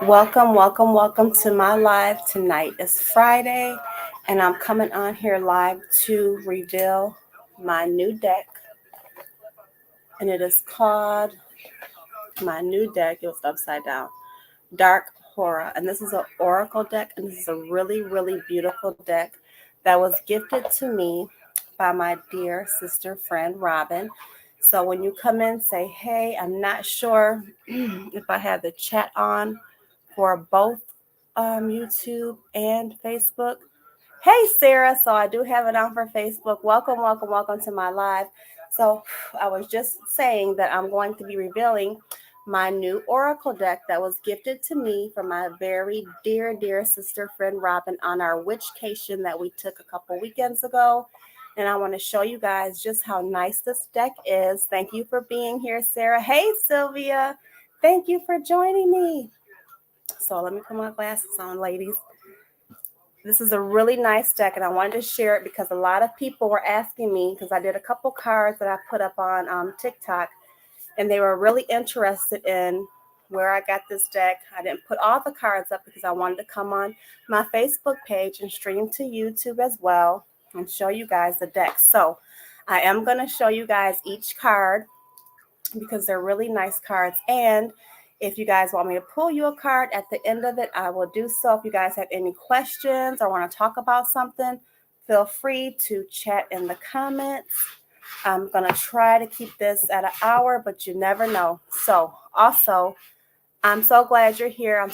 Welcome to my live tonight. It's Friday, and I'm coming on here live to reveal my new deck. And it is called, my new deck, it was upside down, Dark Horror. And this is an oracle deck, and this is a really, really beautiful deck that was gifted to me by my dear sister friend, Robin. So when you come in, say, hey, I'm not sure if I have the chat on for both YouTube and Facebook. Hey, Sarah. So I do have it on for Facebook. Welcome to my live. So I was just saying that I'm going to be revealing my new oracle deck that was gifted to me from my very dear sister friend Robin on our witchcation that we took a couple weekends ago. And I want to show you guys just how nice this deck is. Thank you for being here, Sarah. Hey, Sylvia. Thank you for joining me. So let me put my glasses on, ladies. This is a really nice deck, and I wanted to share it because a lot of people were asking me, because I did a couple cards that I put up on TikTok, and they were really interested in where I got this deck. I didn't put all the cards up because I wanted to come on my Facebook page and stream to YouTube as well and show you guys the deck. So I am going to show you guys each card because they're really nice cards. And if you guys want me to pull you a card at the end of it, I will do so. If you guys have any questions or want to talk about something, feel free to chat in the comments. I'm going to try to keep this at an hour, but you never know. So also, I'm so glad you're here.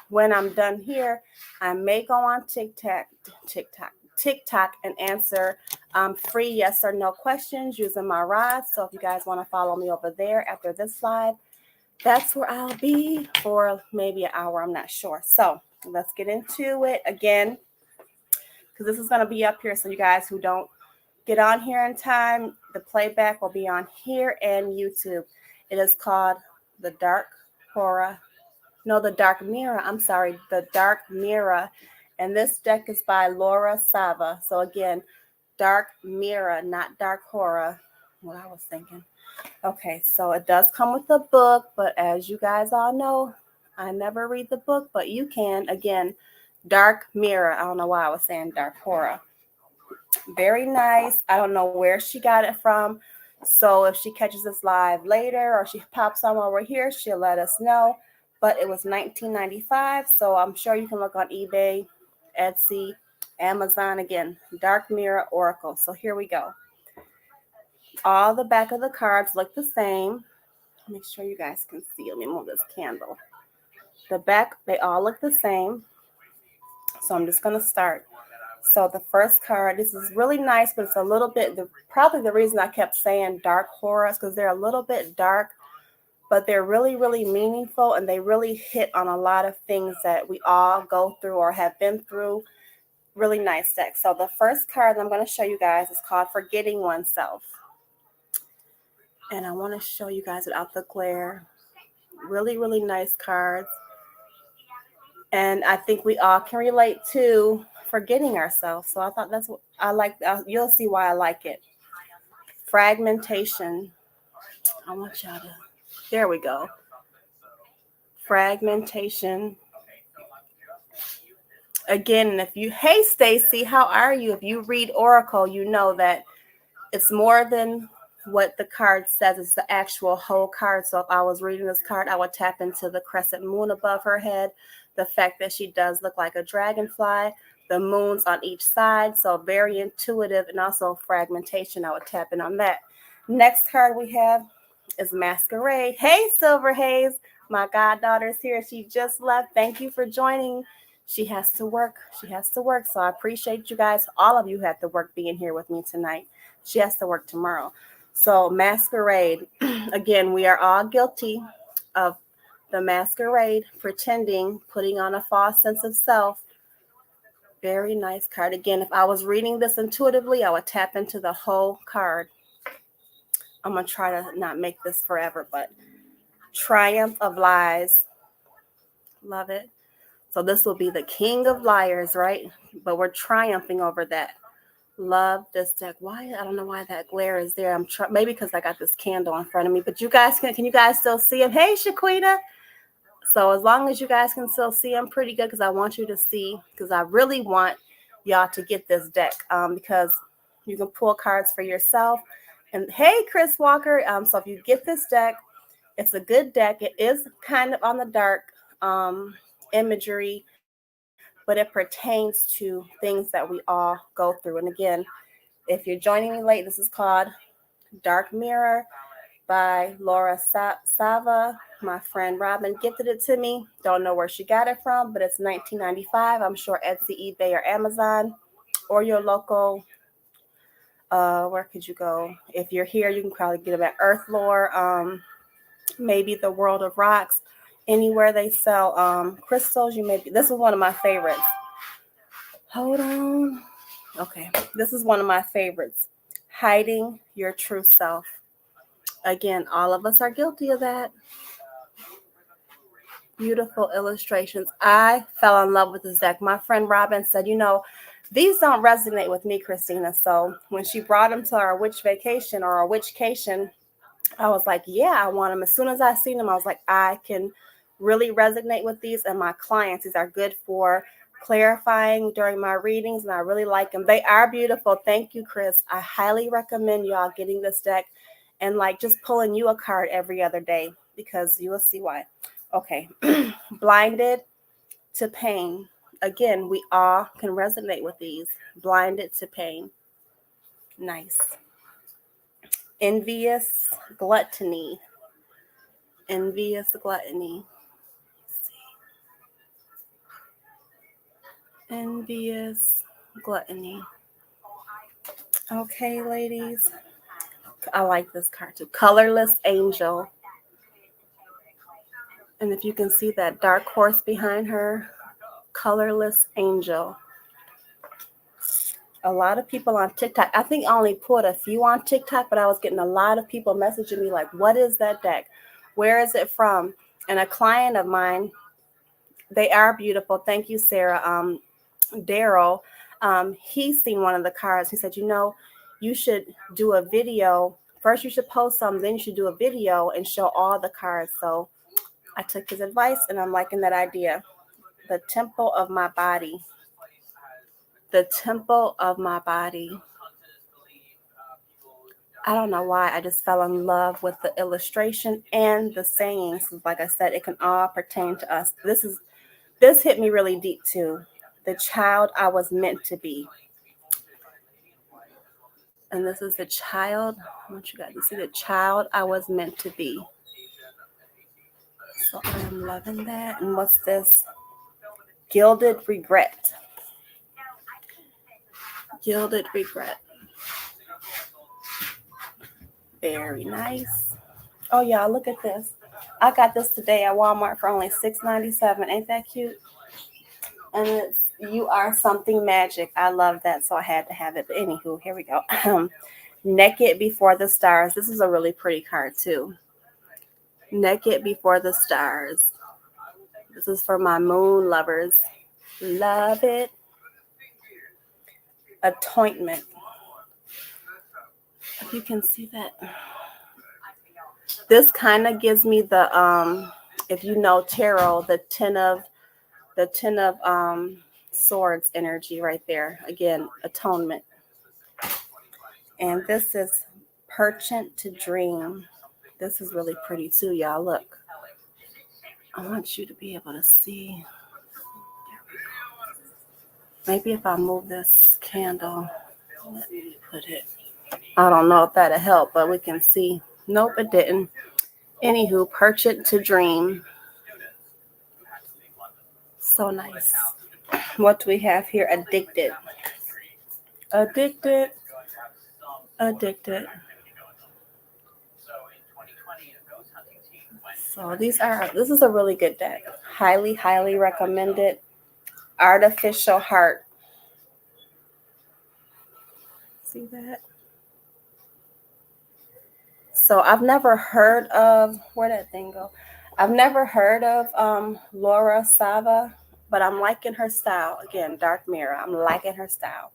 When I'm done here, I may go on TikTok and answer free yes or no questions using my rods. So if you guys want to follow me over there after this live, that's where I'll be for maybe an hour. I'm not sure. So let's get into it again, because this is going to be up here. So you guys who don't get on here in time, the playback will be on here and YouTube. It is called The Dark Mirror. And this deck is by Laura Sava. So again, Dark Mirror, not Dark Horror. What I was thinking. Okay, so it does come with a book, but as you guys all know, I never read the book, but you can. Again, Dark Mirror. I don't know why I was saying Dark Horror. Very nice. I don't know where she got it from. So if she catches this live later or she pops on while we're here, she'll let us know. But it was $19.95, so I'm sure you can look on eBay, Etsy, Amazon. Again, Dark Mirror Oracle. So here we go. All the back of the cards look the same. Make sure you guys can see. Let me move this candle. The back, they all look the same. So I'm just going to start. So the first card, this is really nice, but it's a little bit, probably the reason I kept saying dark horror is because they're a little bit dark, but they're really, really meaningful, and they really hit on a lot of things that we all go through or have been through. Really nice deck. So the first card I'm going to show you guys is called Forgetting Oneself. And I want to show you guys without the glare. Really, really nice cards. And I think we all can relate to forgetting ourselves. So I thought that's what I like. You'll see why I like it. Fragmentation. I want y'all to, there we go. Fragmentation. Again, hey Stacy, how are you? If you read Oracle, you know that it's more than what the card says. It's the actual whole card. So if I was reading this card, I would tap into the crescent moon above her head, the fact that she does look like a dragonfly, the moons on each side. So very intuitive, and also fragmentation. I would tap in on that. Next card we have is Masquerade. Hey, Silver Haze, my goddaughter's here. She just left. Thank you for joining. She has to work. So I appreciate you guys. All of you have to work being here with me tonight. She has to work tomorrow. So Masquerade. Again, we are all guilty of the masquerade, pretending, putting on a false sense of self. Very nice card. Again, if I was reading this intuitively, I would tap into the whole card. I'm going to try to not make this forever, but Triumph of Lies. Love it. So this will be the King of Liars, right? But we're triumphing over that. Love this deck. Why? I don't know why that glare is there. Maybe because I got this candle in front of me. But you guys can you guys still see him? Hey, Shaquita. So as long as you guys can still see him pretty good, because I want you to see, because I really want y'all to get this deck, because you can pull cards for yourself. And hey, Chris Walker. So if you get this deck, it's a good deck. It is kind of on the dark imagery, but it pertains to things that we all go through. And again, if you're joining me late, this is called Dark Mirror by Laura Sava. My friend Robin gifted it to me. Don't know where she got it from, but it's $19.95. I'm sure Etsy, eBay, or Amazon, or your local. Where could you go? If you're here, you can probably get it at Earth Lore, maybe the World of Rocks. Anywhere they sell crystals, you may be. This is one of my favorites. Hold on. Okay, this is one of my favorites. Hiding your true self. Again, all of us are guilty of that. Beautiful illustrations. I fell in love with this deck. My friend Robin said, these don't resonate with me, Christina. So when she brought them to our witch vacation or our witchcation, I was like, yeah, I want them. As soon as I seen them, I was like, I can really resonate with these. And my clients, these are good for clarifying during my readings, and I really like them. They are beautiful. Thank you, Chris. I highly recommend y'all getting this deck and just pulling you a card every other day, because you will see why. Okay. Blinded to pain. Again, we all can resonate with these. Blinded to pain. Nice. Envious gluttony. Envious gluttony. Envious gluttony. Okay, ladies. I like this card too. Colorless angel. And if you can see that dark horse behind her, colorless angel. A lot of people on TikTok, I think I only put a few on TikTok, but I was getting a lot of people messaging me like, what is that deck? Where is it from? And a client of mine, they are beautiful. Thank you, Sarah. Daryl, he's seen one of the cards. He said, you should do a video. First, you should post some, then you should do a video and show all the cards. So I took his advice, and I'm liking that idea. The temple of my body. The temple of my body. I don't know why. I just fell in love with the illustration and the sayings. Like I said, it can all pertain to us. This hit me really deep too. The child I was meant to be. And this is the child. I want you guys to see the child I was meant to be. So I am loving that. And what's this? Gilded regret. Gilded regret. Very nice. Oh, y'all, look at this. I got this today at Walmart for only $6.97. Ain't that cute? And it's You Are Something Magic. I love that, so I had to have it. But anywho, here we go. Naked Before the Stars. This is a really pretty card, too. Naked Before the Stars. This is for my moon lovers. Love it. Atonement. If you can see that. This kind of gives me the if you know tarot, the ten of swords energy right there. Again, atonement. And this is Perchant to Dream. This is really pretty too, y'all. Look. I want you to be able to see. Maybe if I move this candle, let me put it. I don't know if that'll help, but we can see. Nope, it didn't. Anywho, Perchant to Dream. So nice. What do we have here? Addicted. Addicted. Addicted. So this is a really good deck. Highly, highly recommended. Artificial Heart. See that? So I've never heard of, where'd that thing go? I've never heard of Laura Sava, but I'm liking her style. Again, Dark Mirror. I'm liking her style.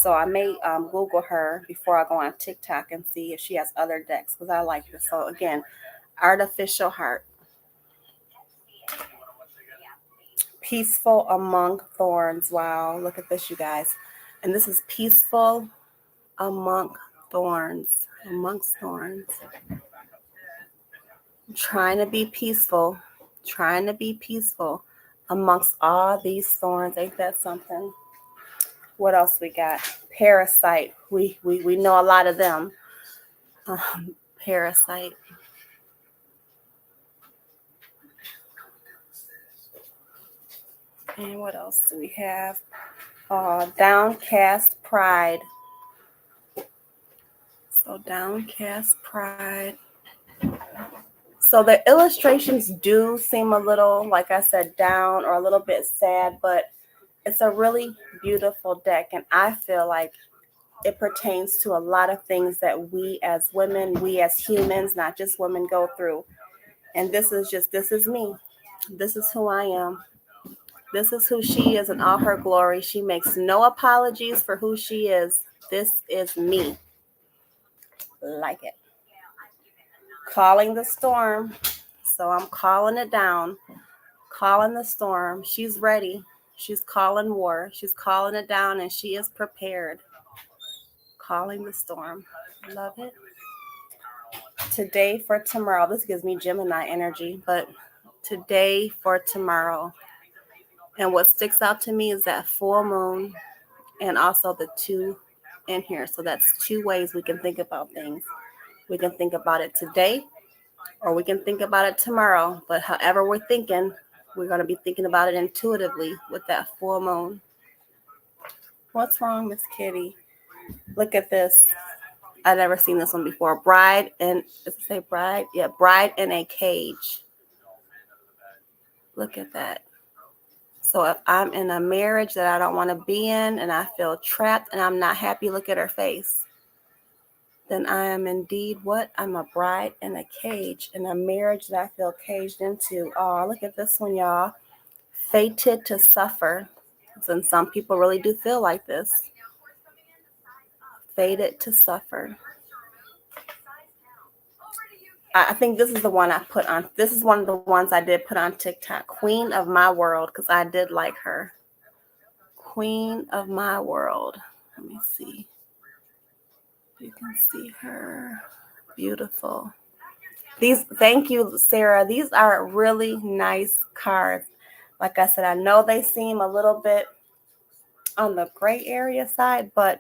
So I may Google her before I go on TikTok and see if she has other decks because I like this. So again, Artificial Heart. Peaceful Among Thorns. Wow, look at this, you guys. And this is Peaceful Among Thorns. Amongst thorns. Trying to be peaceful. Trying to be peaceful amongst all these thorns. Ain't that something? What else we got? Parasite. We know a lot of them. Parasite. And what else do we have? Downcast Pride. So Downcast Pride. So the illustrations do seem a little, like I said, down or a little bit sad, but it's a really beautiful deck. And I feel like it pertains to a lot of things that we as women, we as humans, not just women, go through. And this is me. This is who I am. This is who she is in all her glory. She makes no apologies for who she is. This is me. Like it. Calling the storm. So I'm calling it down. Calling the storm. She's ready. She's calling war. She's calling it down and she is prepared. Calling the storm. Love it. Today for tomorrow. This gives me Gemini energy, but today for tomorrow. And what sticks out to me is that full moon and also the 2 in here. So that's 2 ways we can think about things. We can think about it today or we can think about it tomorrow. But however we're thinking, we're going to be thinking about it intuitively with that full moon. What's wrong, Miss Kitty? Look at this. I've never seen this one before. Bride in, does it say bride? Yeah, bride in a cage. Look at that. So if I'm in a marriage that I don't want to be in and I feel trapped and I'm not happy, look at her face. Then I am indeed what? I'm a bride in a cage, in a marriage that I feel caged into. Oh, look at this one, y'all. Fated to suffer. And some people really do feel like this. Fated to suffer. I think this is the one I put on. This is one of the ones I did put on TikTok. Queen of My World, because I did like her. Queen of My World. Let me see. You can see her. Beautiful. Thank you, Sarah. These are really nice cards. Like I said, I know they seem a little bit on the gray area side, but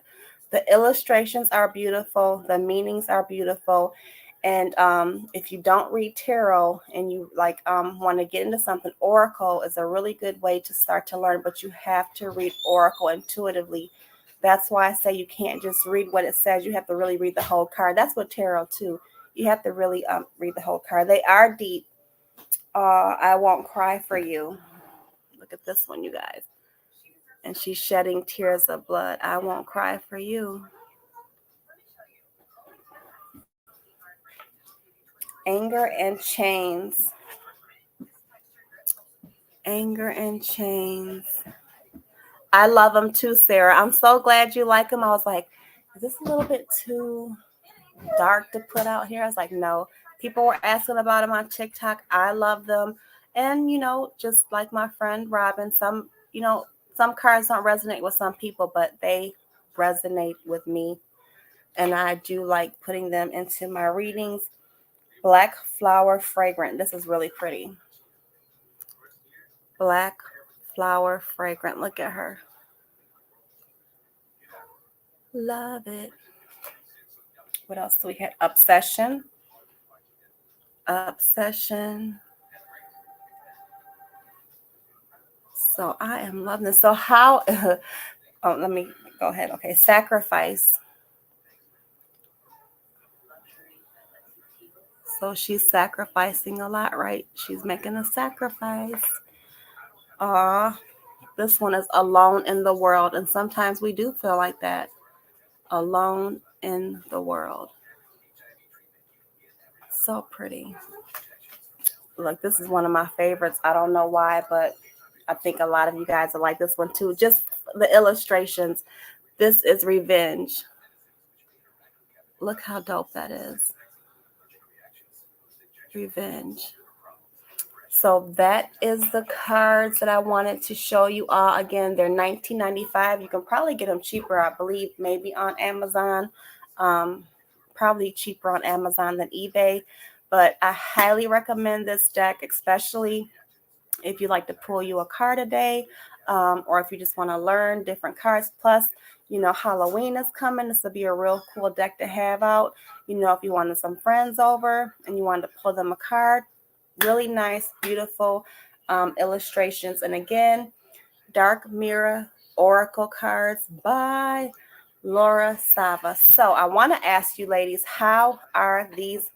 the illustrations are beautiful. The meanings are beautiful. And if you don't read tarot and you want to get into something, Oracle is a really good way to start to learn, but you have to read Oracle intuitively. That's why I say you can't just read what it says. You have to really read the whole card. That's what tarot too. You have to really read the whole card. They are deep. I won't cry for you. Look at this one, you guys. And she's shedding tears of blood. I won't cry for you. Anger and Chains. Anger and Chains. I love them too, Sarah. I'm so glad you like them. I was like, is this a little bit too dark to put out here? I was like, no. People were asking about them on TikTok. I love them. And, just like my friend Robin, some cards don't resonate with some people, but they resonate with me. And I do like putting them into my readings. Black Flower Fragrant. This is really pretty. Black Flower Fragrant. Look at her. Love it. What else do we have? Obsession. Obsession. So I am loving this. So how, let me go ahead. Okay. Sacrifice. So she's sacrificing a lot, right? She's making a sacrifice. This one is Alone in the World. And sometimes we do feel like that. Alone in the World. So pretty. Look, this is one of my favorites. I don't know why, but I think a lot of you guys will like this one too. Just the illustrations. This is Revenge. Look how dope that is. Revenge. So that is the cards that I wanted to show you all. Again, they're $19.95. You can probably get them cheaper, I believe, maybe on Amazon. Probably cheaper on Amazon than eBay. But I highly recommend this deck, especially if you like to pull you a card a day, or if you just want to learn different cards. Plus, Halloween is coming. This will be a real cool deck to have out. If you wanted some friends over and you wanted to pull them a card, really nice, beautiful illustrations. And again, Dark Mirror Oracle cards by Laura Sava. So I want to ask you ladies, how are these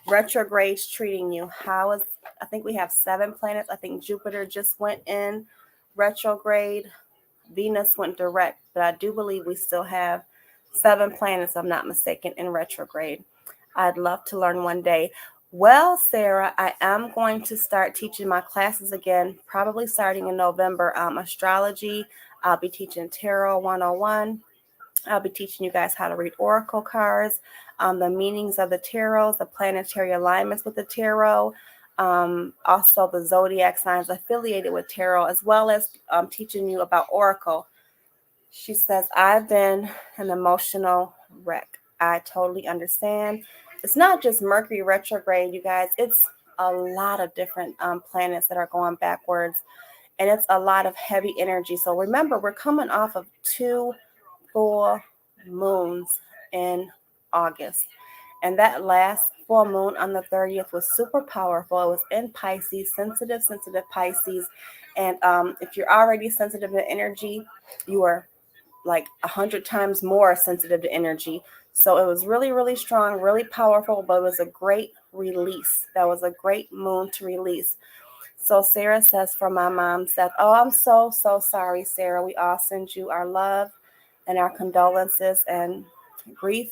retrogrades treating you? I think we have 7 planets. I think Jupiter just went in retrograde. Venus went direct, but I do believe we still have 7 planets, if I'm not mistaken, in retrograde. I'd love to learn one day. Well, Sarah, I am going to start teaching my classes again, probably starting in November. Astrology, I'll be teaching Tarot 101. I'll be teaching you guys how to read oracle cards, the meanings of the tarot, the planetary alignments with the tarot, also the zodiac signs affiliated with tarot, as well as teaching you about oracle. She says, I've been an emotional wreck. I totally understand. It's not just Mercury retrograde, you guys. It's a lot of different planets that are going backwards, and it's a lot of heavy energy. So remember, we're coming off of 2 full moons in August. And that last full moon on the 30th was super powerful. It was in Pisces, sensitive Pisces. And if you're already sensitive to energy, you are like 100 times more sensitive to energy. So it was really, really strong, really powerful, but it was a great release. That was a great moon to release. So Sarah says, from my mom, said, oh, I'm so sorry, Sarah. We all send you our love and our condolences, and grief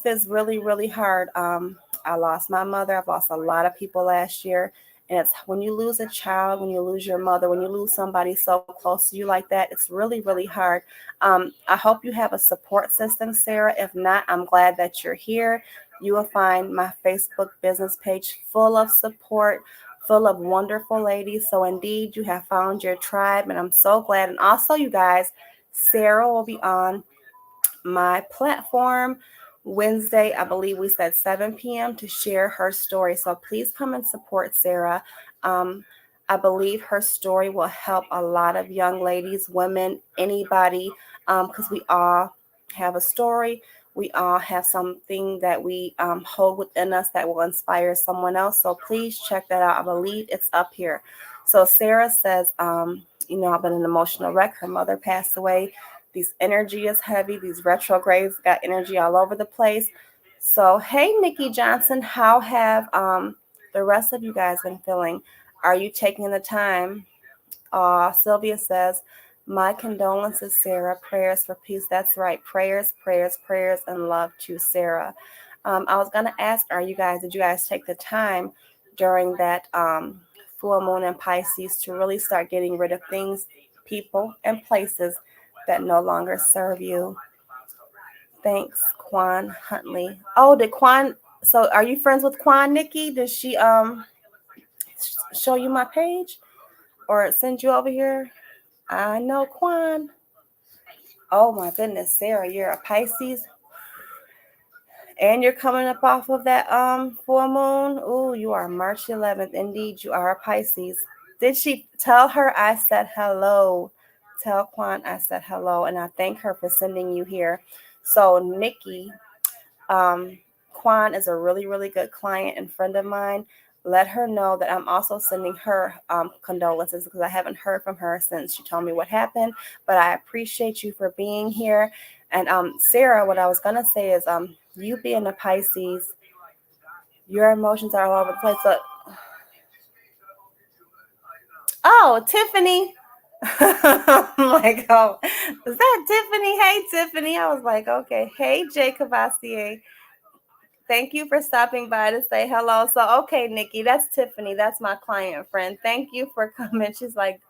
is really, really hard. I lost my mother. I've lost a lot of people last year. And it's when you lose a child, when you lose your mother, when you lose somebody so close to you like that, it's really, really hard. I hope you have a support system, Sarah. If not, I'm glad that you're here. You will find my Facebook business page full of support, full of wonderful ladies. So indeed, you have found your tribe, and I'm so glad. And also, you guys, Sarah will be on my platform Wednesday, I believe we said 7 p.m. to share her story. So please come and support Sarah. I believe her story will help a lot of young ladies, women, anybody, because we all have a story. We all have something that we hold within us that will inspire someone else. So please check that out. I believe it's up here. So Sarah says, I've been an emotional wreck. Her mother passed away. These energy is heavy. These retrogrades got energy all over the place. So, hey, Nikki Johnson, how have the rest of you guys been feeling? Are you taking the time? Sylvia says, my condolences, Sarah. Prayers for peace. That's right. Prayers, and love to Sarah. I was going to ask, did you guys take the time during that full moon in Pisces to really start getting rid of things, people, and places that no longer serve you? Thanks, Quan Huntley. Oh, so are you friends with Quan, Nikki? Did she show you my page or send you over here? I know Quan. Oh my goodness, Sarah, you're a Pisces and you're coming up off of that full moon. Ooh, you are March 11th. Indeed, you are a Pisces. Did she tell her I said hello? Tell Quan I said hello, and I thank her for sending you here. So Nikki, Quan is a really, really good client and friend of mine. Let her know that I'm also sending her condolences, because I haven't heard from her since she told me what happened. But I appreciate you for being here. And Sarah, what I was going to say is you being a Pisces, your emotions are all over the place. So, oh, Tiffany. I'm like, oh, is that Tiffany? Hey, Tiffany. I was like, okay. Hey, Jay Cavassier. Thank you for stopping by to say hello. So, okay, Nikki, that's Tiffany. That's my client friend. Thank you for coming. She's like,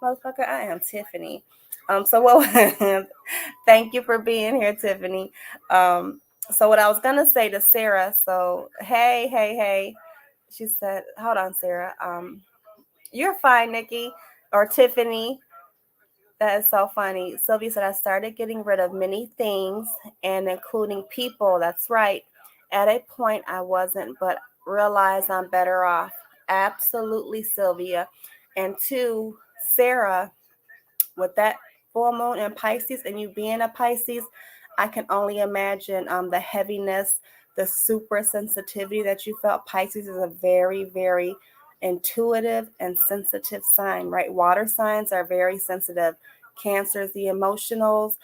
motherfucker, I am Tiffany. So what? Thank you for being here, Tiffany. So what I was gonna say to Sarah. So hey. She said, "Hold on, Sarah. You're fine, Nikki or Tiffany." That is so funny. Sylvia said, "I started getting rid of many things and including people." That's right. At a point, I wasn't, but realized I'm better off. Absolutely, Sylvia. And two, Sarah, with that full moon in Pisces and you being a Pisces, I can only imagine the heaviness, the super sensitivity that you felt. Pisces is a very, very intuitive and sensitive sign, right? Water signs are very sensitive. Cancer is the emotionals.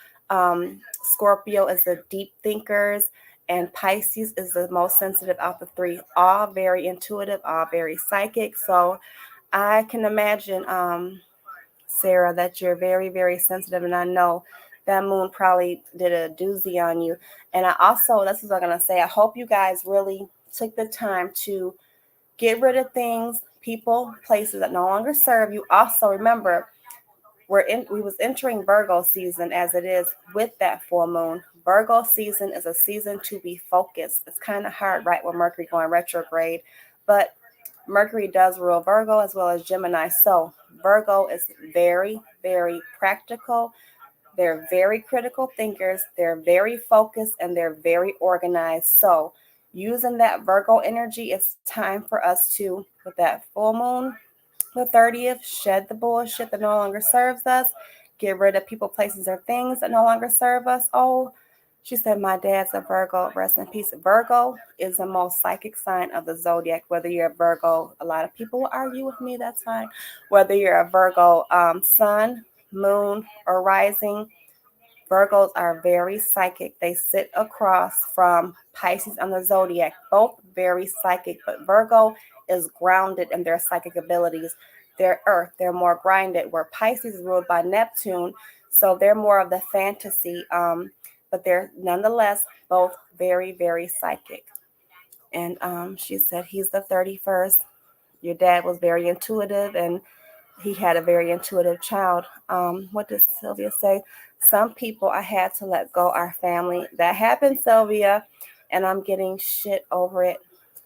Scorpio is the deep thinkers. And Pisces is the most sensitive out the three. All very intuitive, all very psychic. So I can imagine Sarah, that you're very, very sensitive. And I know that moon probably did a doozy on you. And I also, that's what I'm going to say, I hope you guys really took the time to get rid of things, people, places that no longer serve you. Also, remember, we was entering Virgo season as it is with that full moon. Virgo season is a season to be focused. It's kind of hard, right, with Mercury going retrograde, but Mercury does rule Virgo as well as Gemini. So Virgo is very, very practical. They're very critical thinkers. They're very focused and they're very organized. So using that Virgo energy, it's time for us to, with that full moon, the 30th, shed the bullshit that no longer serves us. Get rid of people, places, or things that no longer serve us. Oh, she said, my dad's a Virgo. Rest in peace. Virgo is the most psychic sign of the zodiac. Whether you're a Virgo, a lot of people will argue with me. That's fine. Whether you're a Virgo sun, moon, or rising, Virgos are very psychic. They sit across from Pisces on the zodiac, both very psychic, but Virgo is grounded in their psychic abilities. They're earth, they're more grounded, where Pisces is ruled by Neptune, so they're more of the fantasy, but they're nonetheless both very, very psychic. And she said, he's the 31st. Your dad was very intuitive and he had a very intuitive child. What does Sylvia say? Some people I had to let go our family. That happened, Sylvia, and I'm getting shit over it,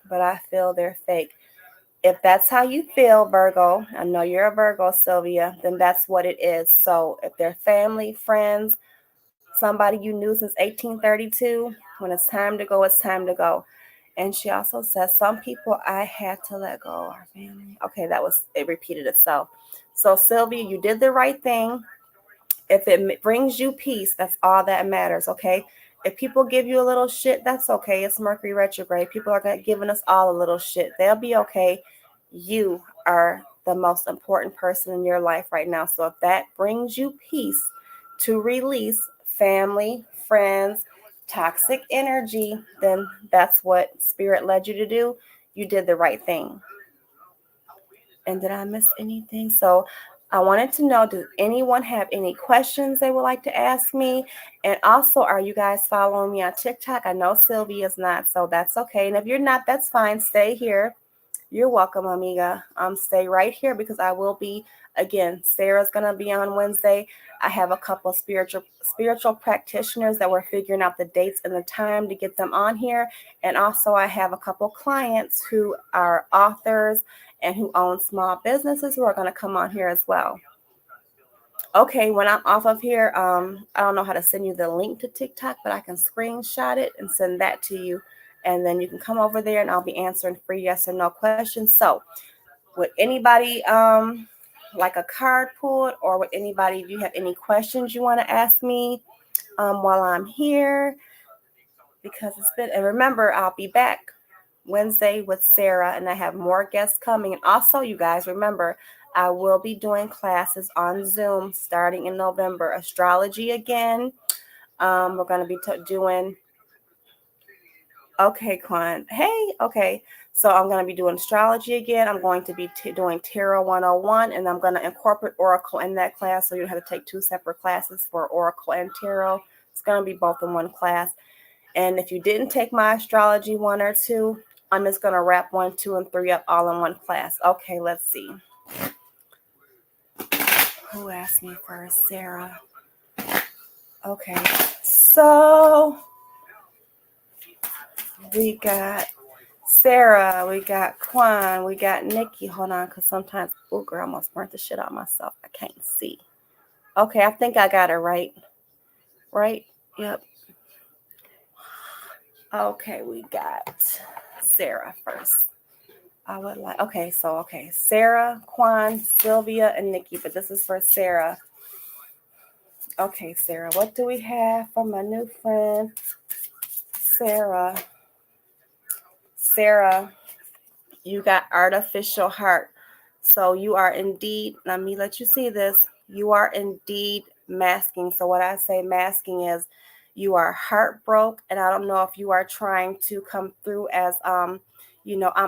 but I feel they're fake. If that's how you feel, Virgo, I know you're a Virgo, Sylvia, then that's what it is. So if they're family, friends, somebody you knew since 1832, when it's time to go, it's time to go. And she also says, some people I had to let go, our family. Okay, it repeated itself. So Sylvia, you did the right thing. If it brings you peace, that's all that matters, okay? If people give you a little shit, that's okay. It's Mercury retrograde. People are giving us all a little shit. They'll be okay. You are the most important person in your life right now. So if that brings you peace to release family, friends, toxic energy, then that's what spirit led you to do. You did the right thing. And did I miss anything? So I wanted to know, does anyone have any questions they would like to ask me? And also, are you guys following me on TikTok? I know Sylvia's not, so that's okay. And if you're not, that's fine. Stay here. You're welcome, amiga. Stay right here because I will be, again, Sarah's going to be on Wednesday. I have a couple of spiritual practitioners that we're figuring out the dates and the time to get them on here. And also I have a couple clients who are authors and who own small businesses who are going to come on here as well. Okay, when I'm off of here, I don't know how to send you the link to TikTok, but I can screenshot it and send that to you. And then you can come over there and I'll be answering free yes or no questions. So would anybody like a card pulled, or would anybody, if you have any questions you want to ask me while I'm here? Because it's been, and remember, I'll be back Wednesday with Sarah, and I have more guests coming. And also, you guys, remember, I will be doing classes on Zoom starting in November. Astrology again. We're going to be doing. Okay, Quan. Hey, okay. So I'm going to be doing astrology again. I'm going to be doing Tarot 101, and I'm going to incorporate Oracle in that class. So you don't have to take two separate classes for Oracle and Tarot. It's going to be both in one class. And if you didn't take my astrology 1 or 2, I'm just going to wrap 1, 2, and 3 up all in one class. Okay, let's see. Who asked me first? Sarah. Okay, so we got Sarah, we got Quan, we got Nikki. Hold on, because sometimes, oh girl, I almost burnt the shit out myself. I can't see. Okay, I think I got it right. Right? Yep. Okay, we got Sarah first. I would like, okay, Sarah, Quan, Sylvia, and Nikki, but this is for Sarah. Okay, Sarah, what do we have for my new friend, Sarah? Sarah, you got artificial heart. So you are indeed, let me let you see this, you are indeed masking. So what I say masking is you are heartbroken, and I don't know if you are trying to come through as, I'm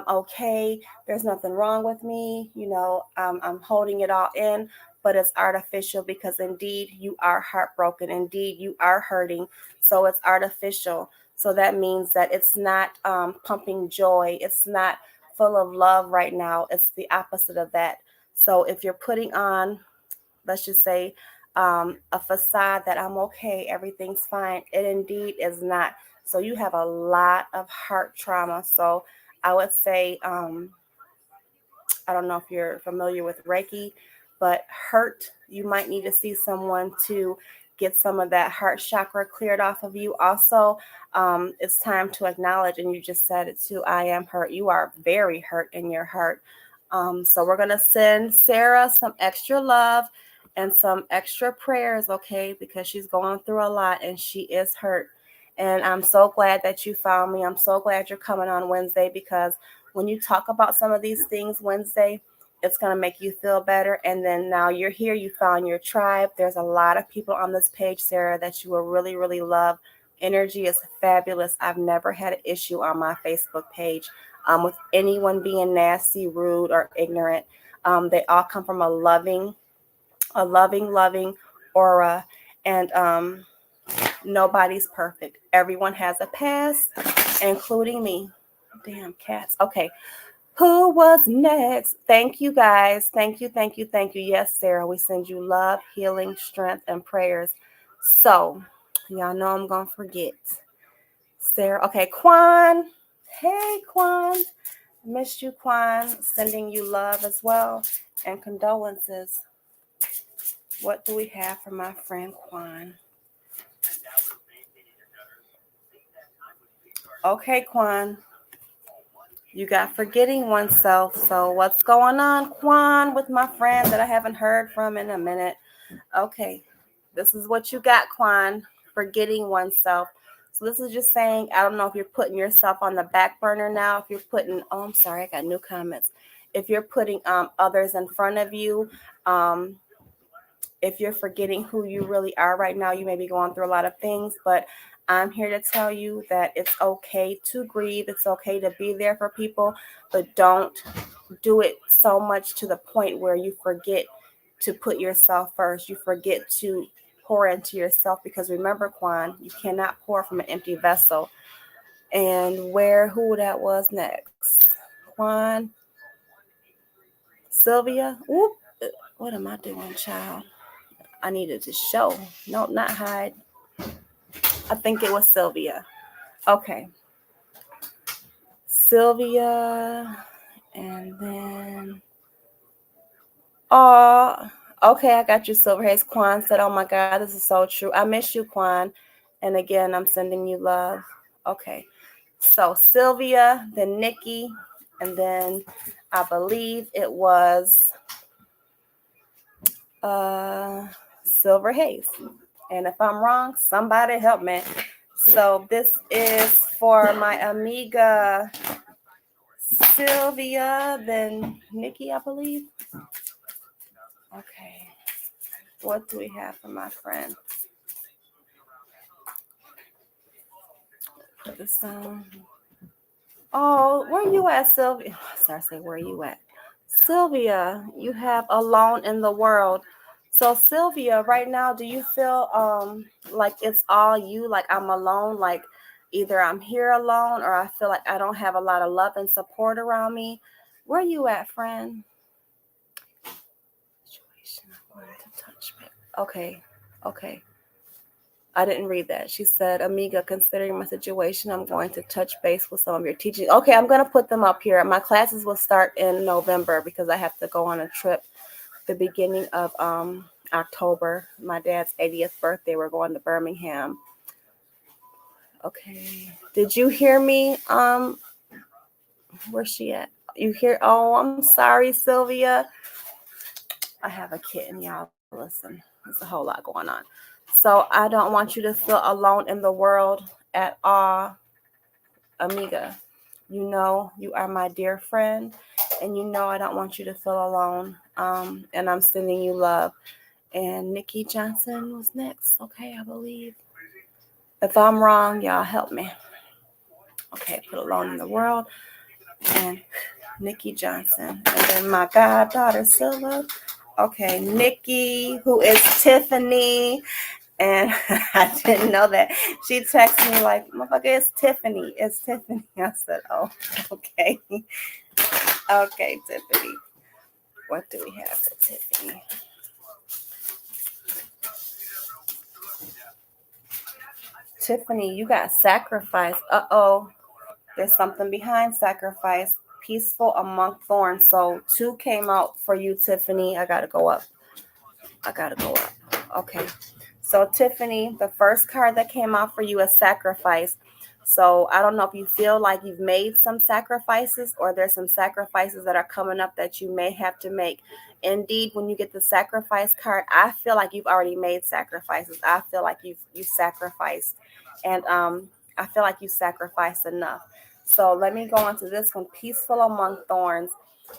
okay, there's nothing wrong with me, I'm holding it all in, but it's artificial because indeed you are heartbroken, indeed you are hurting, so it's artificial. So that means that it's not pumping joy, it's not full of love right now. It's the opposite of that. So if you're putting on, let's just say, a facade that I'm okay, everything's fine, it indeed is not. So you have a lot of heart trauma. So I would say, I don't know if you're familiar with Reiki, but hurt, you might need to see someone to get some of that heart chakra cleared off of you. Also, it's time to acknowledge, and you just said it too, I am hurt. You are very hurt in your heart. So we're going to send Sarah some extra love and some extra prayers, okay, because she's going through a lot and she is hurt. And I'm so glad that you found me. I'm so glad you're coming on Wednesday, because when you talk about some of these things Wednesday, it's going to make you feel better. And then now you're here, you found your tribe. There's a lot of people on this page, Sarah, that you will really, really love. Energy is fabulous. I've never had an issue on my Facebook page with anyone being nasty, rude, or ignorant. They all come from a loving aura. And nobody's perfect. Everyone has a past, including me. Damn cats. Okay. Who was next? Thank you, guys. Thank you. Yes, Sarah, we send you love, healing, strength, and prayers. So, y'all know I'm going to forget. Sarah. Okay, Quan. Hey, Quan. Missed you, Quan. Sending you love as well and condolences. What do we have for my friend Quan? Okay, Quan. You got forgetting oneself. So what's going on, Quan, with my friend that I haven't heard from in a minute? Okay, this is what you got, Quan. Forgetting oneself. So this is just saying, I don't know if you're putting yourself on the back burner now. If you're putting, oh, I'm sorry, I got new comments. If you're putting others in front of you, if you're forgetting who you really are right now, you may be going through a lot of things, but I'm here to tell you that it's okay to grieve. It's okay to be there for people, but don't do it so much to the point where you forget to put yourself first. You forget to pour into yourself, because remember, Quan, you cannot pour from an empty vessel. And who that was next? Quan, Sylvia. Whoop. What am I doing, child? I needed to show. No, not hide. I think it was Sylvia. Okay. Sylvia. And then, oh, okay, I got you, Silver Haze. Quan said, oh my God, this is so true. I miss you, Quan. And again, I'm sending you love. Okay. So Sylvia, then Nikki, and then I believe it was Silver Haze. And if I'm wrong, somebody help me. So this is for my amiga Sylvia, then Nikki, I believe. Okay. What do we have for my friend? Put this on. Oh, where you at, Sylvia? Sorry, say where you at. Sylvia, you have Alone in the World. So Sylvia, right now, do you feel like it's all you, like I'm alone, like either I'm here alone or I feel like I don't have a lot of love and support around me? Where you at, friend? Situation I wanted to Okay. I didn't read that. She said, Amiga, considering my situation, I'm going to touch base with some of your teaching. Okay, I'm going to put them up here. My classes will start in November because I have to go on a trip the beginning of October. My dad's 80th birthday. We're going to Birmingham. Okay. Did you hear me? Where's she at? You hear? Oh, I'm sorry, Sylvia. I have a kitten, y'all. Listen, there's a whole lot going on. So I don't want you to feel alone in the world at all, amiga. You know you are my dear friend, and you know I don't want you to feel alone. And I'm sending you love. And Nikki Johnson was next. Okay, I believe. If I'm wrong, y'all help me. Okay, put alone in the world. And Nikki Johnson. And then my goddaughter, Silva. Okay, Nikki, who is Tiffany. And I didn't know that. She texted me like, motherfucker, it's Tiffany. It's Tiffany. I said, oh, okay. Okay, Tiffany. What do we have for Tiffany? Tiffany, you got sacrifice. Uh-oh. There's something behind sacrifice. Peaceful among thorns. So 2 came out for you, Tiffany. I got to go up. Okay. So Tiffany, the first card that came out for you is sacrifice. So I don't know if you feel like you've made some sacrifices or there's some sacrifices that are coming up that you may have to make. Indeed, when you get the sacrifice card, I feel like you've already made sacrifices. I feel like you sacrificed. And I feel like you sacrificed enough. So let me go on to this one, peaceful among thorns.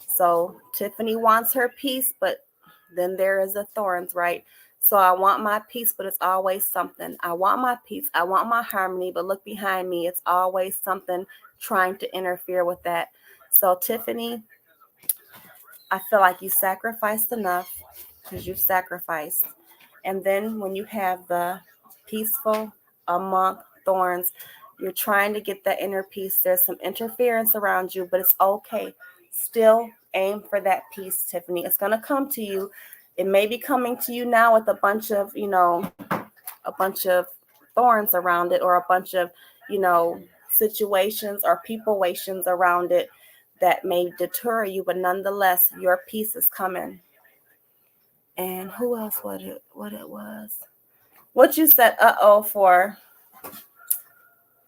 So Tiffany wants her peace, but then there is the thorns, right? So I want my peace, but it's always something. I want my peace. I want my harmony, but look behind me. It's always something trying to interfere with that. So Tiffany, I feel like you sacrificed enough because you've sacrificed. And then when you have the peaceful among thorns, you're trying to get that inner peace. There's some interference around you, but it's okay. Still aim for that peace, Tiffany. It's going to come to you. It may be coming to you now with a bunch of thorns around it or a bunch of, situations or peopleations around it that may deter you, but nonetheless, your peace is coming. And who else what it was? What you said for?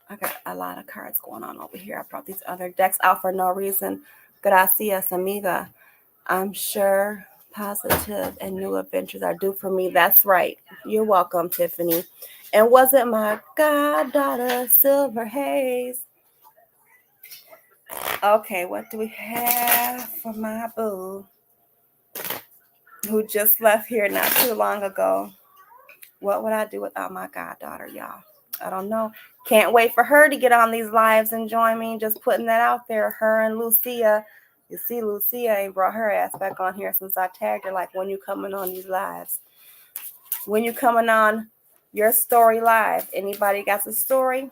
I got a lot of cards going on over here. I brought these other decks out for no reason. Gracias, amiga. I'm sure positive and new adventures are due for me. That's right. You're welcome, Tiffany. And was it my goddaughter, Silver Haze? Okay, what do we have for my boo who just left here not too long ago? What would I do without my goddaughter, y'all? I don't know. Can't wait for her to get on these lives and join me. Just putting that out there. Her and Lucia. You see, Lucia ain't brought her ass back on here since I tagged her. Like, when you coming on these lives? When you coming on your story live? Anybody got a story?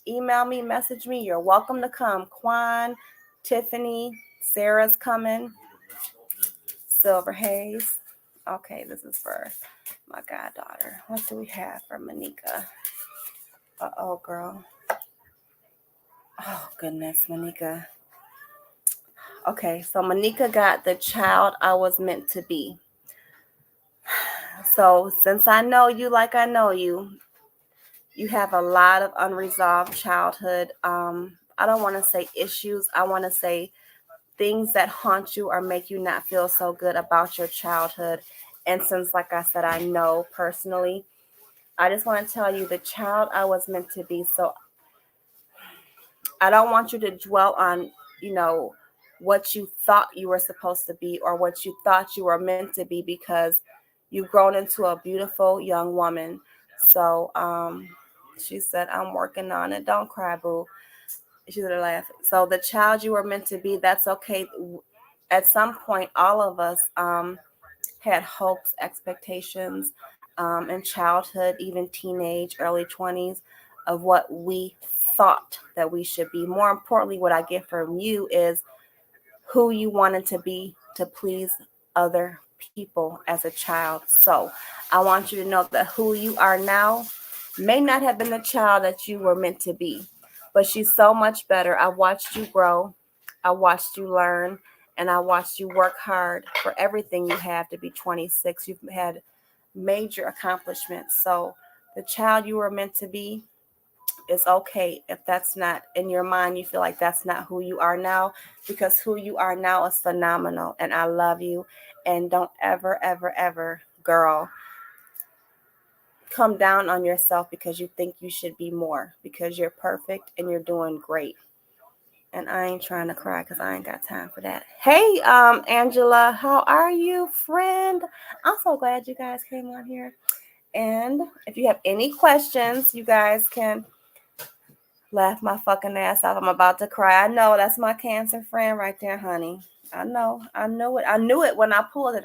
Email me, message me. You're welcome to come. Quan, Tiffany, Sarah's coming. Silver Haze. Okay, this is for my goddaughter. What do we have for Monica? Uh-oh, girl. Oh, goodness, Monica. Okay, so Monica got the child I was meant to be. So since I know you like I know you, you have a lot of unresolved childhood. I don't want to say issues. I want to say things that haunt you or make you not feel so good about your childhood. And since, like I said, I know personally, I just want to tell you the child I was meant to be. So I don't want you to dwell on, what you thought you were supposed to be or what you thought you were meant to be, because you've grown into a beautiful young woman. So she said, I'm working on it. Don't cry, boo. She said, laugh. So the child you were meant to be, that's okay. At some point, all of us had hopes, expectations in childhood, even teenage, early 20s, of what we thought that we should be. More importantly, what I get from you is who you wanted to be to please other people as a child. So I want you to know that who you are now may not have been the child that you were meant to be, but she's so much better. I watched you grow. I watched you learn, and I watched you work hard for everything you have to be 26. You've had major accomplishments. So the child you were meant to be is okay if that's not in your mind. You feel like that's not who you are now, because who you are now is phenomenal, and I love you. And don't ever, ever, ever, girl, come down on yourself because you think you should be more, because you're perfect and you're doing great. And I ain't trying to cry because I ain't got time for that. Hey, Angela, how are you, friend? I'm so glad you guys came on here. And if you have any questions, you guys can laugh my fucking ass off. I'm about to cry. I know that's my Cancer friend right there, honey. I know. I knew it. I knew it when I pulled it.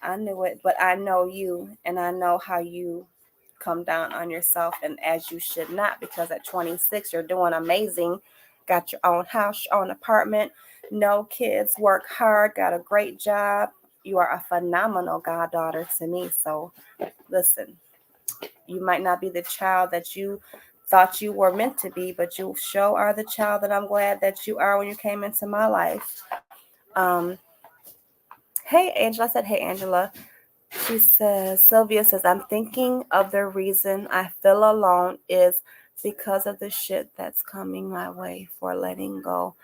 I knew it. But I know you, and I know how you come down on yourself, and as you should not, because at 26 you're doing amazing. Got your own house, your own apartment, no kids, work hard, got a great job. You are a phenomenal goddaughter to me. So listen, you might not be the child that you thought you were meant to be, but you sure are the child that I'm glad that you are when you came into my life. Hey, Angela. I said, hey, Angela. She says, Sylvia says, I'm thinking of the reason I feel alone is because of the shit that's coming my way. For letting go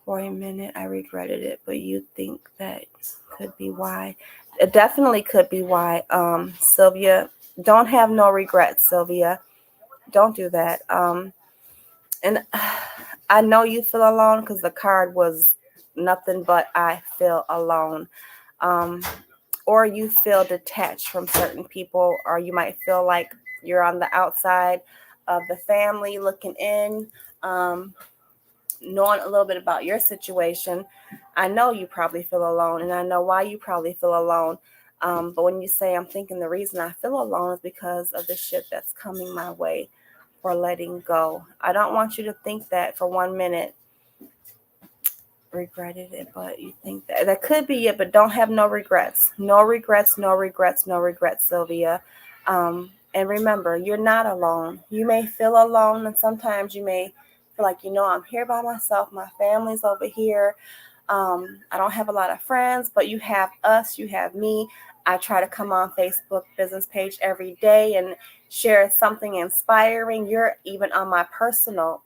for a minute, I regretted it, but you think that could be why? It definitely could be why. Sylvia, don't have no regrets, Sylvia. Don't do that. And I know you feel alone because the card was nothing but I feel alone. Or you feel detached from certain people, or you might feel like you're on the outside of the family looking in, knowing a little bit about your situation. I know you probably feel alone, and I know why you probably feel alone. But when you say, I'm thinking the reason I feel alone is because of the shit that's coming my way for letting go. I don't want you to think that for 1 minute. Regretted it, but you think that could be it, but don't have no regrets. No regrets, no regrets, no regrets, Sylvia. And remember, you're not alone. You may feel alone, and sometimes you may feel like, I'm here by myself. My family's over here. I don't have a lot of friends, but you have us, you have me. I try to come on Facebook business page every day and share something inspiring. You're even on my personal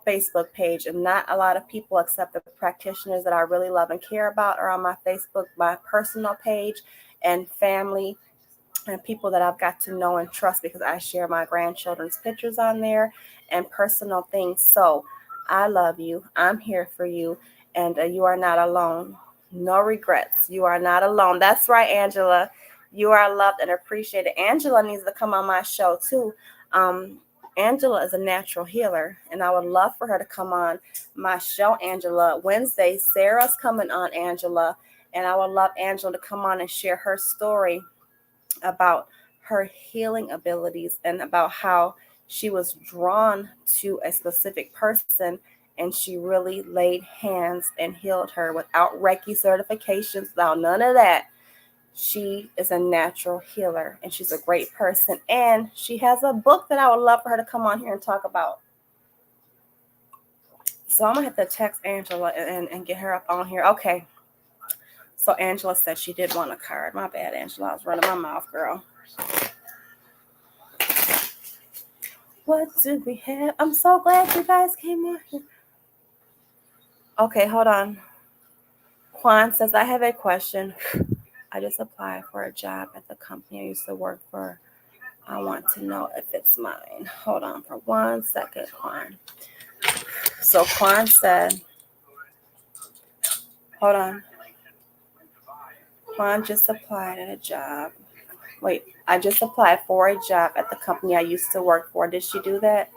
Facebook page, and not a lot of people except the practitioners that I really love and care about are on my Facebook, my personal page, and family and people that I've got to know and trust, because I share my grandchildren's pictures on there and personal things. So I love you. I'm here for you, and you are not alone. No regrets. You are not alone. That's right, Angela. You are loved and appreciated. Angela needs to come on my show too. Angela is a natural healer, and I would love for her to come on my show, Angela. Wednesday, Sarah's coming on, Angela, and I would love Angela to come on and share her story about her healing abilities and about how she was drawn to a specific person, and she really laid hands and healed her without Reiki certifications, without none of that. She is a natural healer, and she's a great person. And she has a book that I would love for her to come on here and talk about. So I'm going to have to text Angela and get her up on here. Okay. So Angela said she did want a card. My bad, Angela. I was running my mouth, girl. What do we have? I'm so glad you guys came on here. Okay, hold on. Juan says, I have a question. I just applied for a job at the company I used to work for. I want to know if it's mine. Hold on for 1 second, Juan. So Juan said, hold on. Juan just applied at a job. Wait, I just applied for a job at the company I used to work for. Did she do that?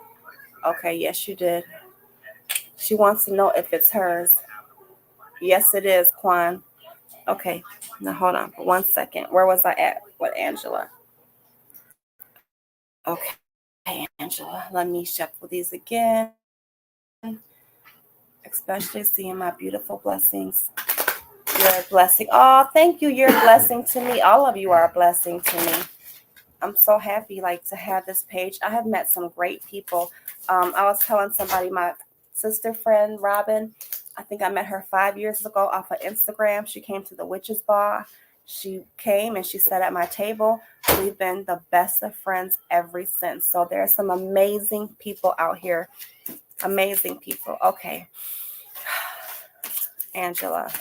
Okay, yes, you did. She wants to know if it's hers. Yes, it is, Juan. Okay, now hold on for 1 second. Where was I at with Angela? Okay, Angela, let me shuffle these again. Especially seeing my beautiful blessings. You're a blessing. Oh, thank you. You're a blessing to me. All of you are a blessing to me. I'm so happy to have this page. I have met some great people. I was telling somebody, my sister friend Robin, I think I met her 5 years ago off of Instagram. She came to the Witches Bar. She came and she sat at my table. We've been the best of friends ever since. So there are some amazing people out here. Amazing people. Okay. Angela,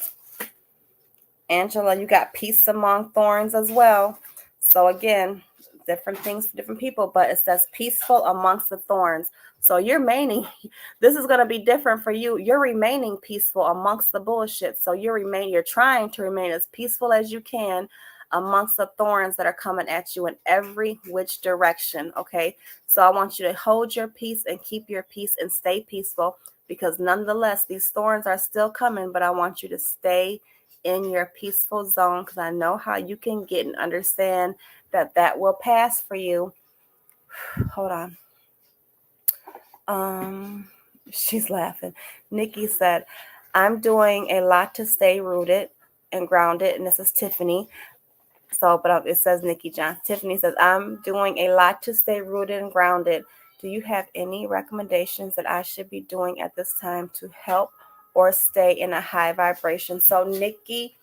you got peace among thorns as well. So again, different things for different people, but it says peaceful amongst the thorns. So you're remaining, this is going to be different for you. You're remaining peaceful amongst the bullshit. So you're trying to remain as peaceful as you can amongst the thorns that are coming at you in every which direction. Okay. So I want you to hold your peace and keep your peace and stay peaceful, because nonetheless, these thorns are still coming, but I want you to stay in your peaceful zone, because I know how you can get and understand that will pass for you. Hold on. She's laughing. Nikki said, I'm doing a lot to stay rooted and grounded. And this is Tiffany. So, but it says Nikki John. Tiffany says, I'm doing a lot to stay rooted and grounded. Do you have any recommendations that I should be doing at this time to help or stay in a high vibration? So, Nikki,